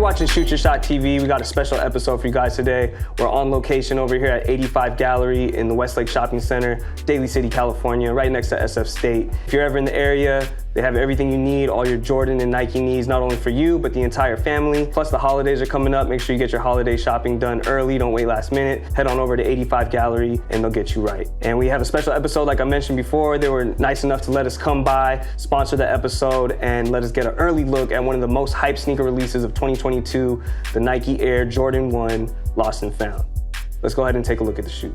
watching Shoot Your Shot TV. We got a special episode for you guys today. We're on location over here at 85 Gallery in the Westlake Shopping Center, Daly City, California, right next to SF State. If you're ever in the area, they have everything you need, all your Jordan and Nike needs, not only for you, but the entire family. Plus the holidays are coming up. Make sure you get your holiday shopping done early. Don't wait last minute. Head on over to 85 Gallery and they'll get you right. And we have a special episode, like I mentioned before. They were nice enough to let us come by, sponsor the episode, and let us get an early look at one of the most hyped sneaker releases of 2022, the Nike Air Jordan 1 Lost and Found. Let's go ahead and take a look at the shoe.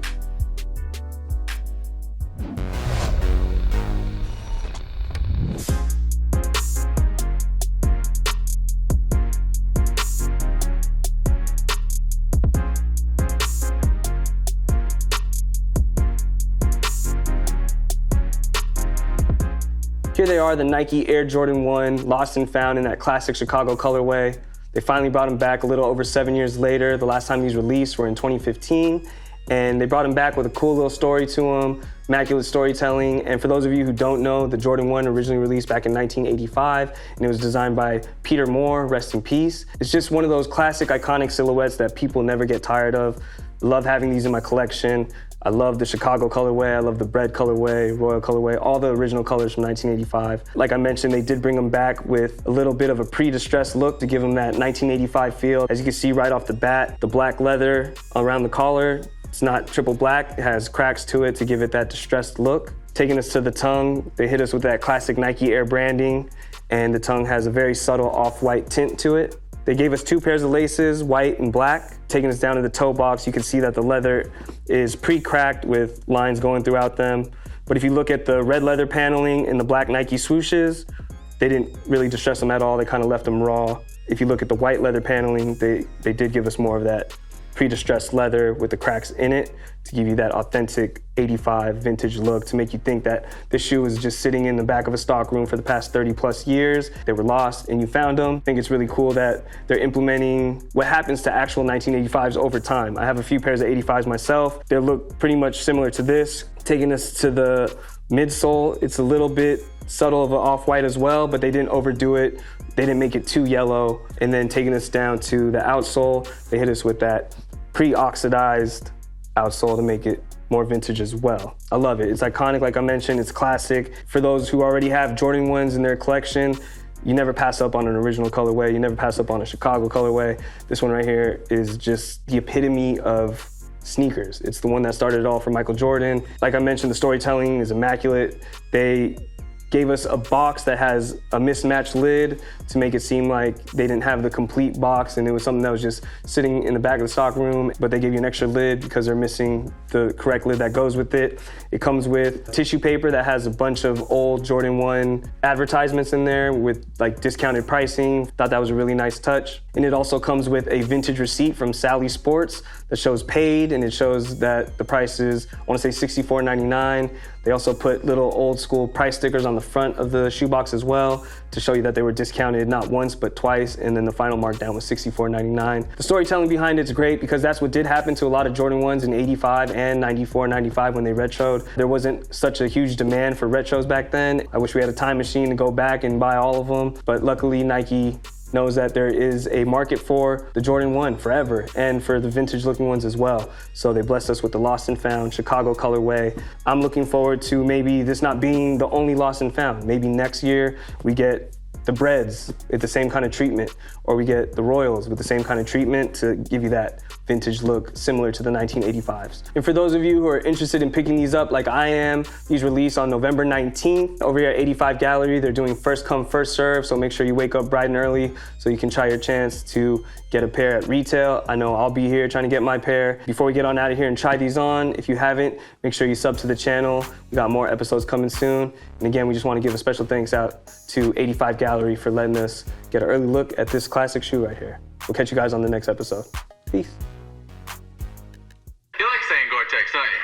Here they are, the Nike Air Jordan 1, Lost and Found in that classic Chicago colorway. They finally brought them back a little over 7 years later. The last time these released were in 2015, and they brought them back with a cool little story to them, immaculate storytelling. And for those of you who don't know, the Jordan 1 originally released back in 1985, and it was designed by Peter Moore, rest in peace. It's just one of those classic, iconic silhouettes that people never get tired of. Love having these in my collection. I love the Chicago colorway, I love the bread colorway, royal colorway, all the original colors from 1985. Like I mentioned, they did bring them back with a little bit of a pre-distressed look to give them that 1985 feel. As you can see right off the bat, the black leather around the collar, it's not triple black, it has cracks to it to give it that distressed look. Taking us to the tongue, they hit us with that classic Nike Air branding, and the tongue has a very subtle off-white tint to it. They gave us two pairs of laces, white and black. Taking us down to the toe box, you can see that the leather is pre-cracked with lines going throughout them. But if you look at the red leather paneling and the black Nike swooshes, they didn't really distress them at all. They kind of left them raw. If you look at the white leather paneling, they did give us more of that pre-distressed leather with the cracks in it to give you that authentic 85 vintage look, to make you think that this shoe was just sitting in the back of a stock room for the past 30 plus years. They were lost and you found them. I think it's really cool that they're implementing what happens to actual 1985s over time. I have a few pairs of 85s myself. They look pretty much similar to this. Taking us to the midsole, it's a little bit subtle of an off-white as well, but they didn't overdo it. They didn't make it too yellow. And then taking us down to the outsole, they hit us with that pre-oxidized outsole to make it more vintage as well. I love it. It's iconic, like I mentioned, it's classic. For those who already have Jordan 1s in their collection, you never pass up on an original colorway. You never pass up on a Chicago colorway. This one right here is just the epitome of sneakers. It's the one that started it all for Michael Jordan. Like I mentioned, the storytelling is immaculate. They gave us a box that has a mismatched lid to make it seem like they didn't have the complete box and it was something that was just sitting in the back of the stock room, but they gave you an extra lid because they're missing the correct lid that goes with it. It comes with tissue paper that has a bunch of old Jordan 1 advertisements in there with like discounted pricing. Thought that was a really nice touch. And it also comes with a vintage receipt from Sally Sports that shows paid, and it shows that the price is, I want to say $64.99. They also put little old school price stickers on the front of the shoebox as well to show you that they were discounted not once but twice, and then the final markdown was $64.99. The storytelling behind it's great because that's what did happen to a lot of Jordan 1s in 85 and 94, 95 when they retroed. There wasn't such a huge demand for retros back then. I wish we had a time machine to go back and buy all of them, but luckily Nike knows that there is a market for the Jordan 1 forever and for the vintage looking ones as well. So they blessed us with the Lost and Found Chicago colorway. I'm looking forward to maybe this not being the only Lost and Found. Maybe next year we get the breads with the same kind of treatment, or we get the royals with the same kind of treatment to give you that vintage look similar to the 1985s. And for those of you who are interested in picking these up like I am, these release on November 19th. Over here at 85 Gallery, they're doing first come, first serve, so make sure you wake up bright and early so you can try your chance to get a pair at retail. I know I'll be here trying to get my pair. Before we get on out of here and try these on, if you haven't, make sure you sub to the channel. We got more episodes coming soon. And again, we just want to give a special thanks out to 85 Gallery for letting us get an early look at this classic shoe right here. We'll catch you guys on the next episode. Peace. You like saying Gore-Tex, don't you?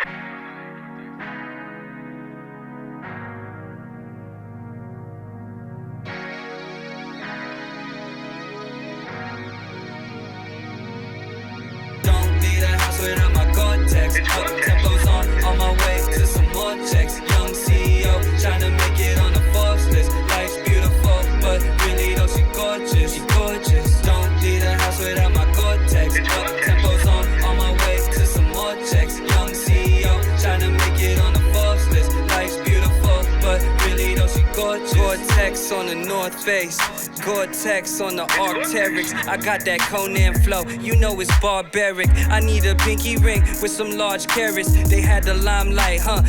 Don't need a house without my Gore-Tex. Tempos on my way to some more checks. Young CEO trying to make it on the Forbes list. Life's beautiful, but really though she gorgeous. Don't need a house Gore-Tex on the North Face, Gore-Tex on the Arc'teryx. I got that Conan flow, you know it's barbaric. I need a pinky ring with some large carrots. They had the limelight, huh?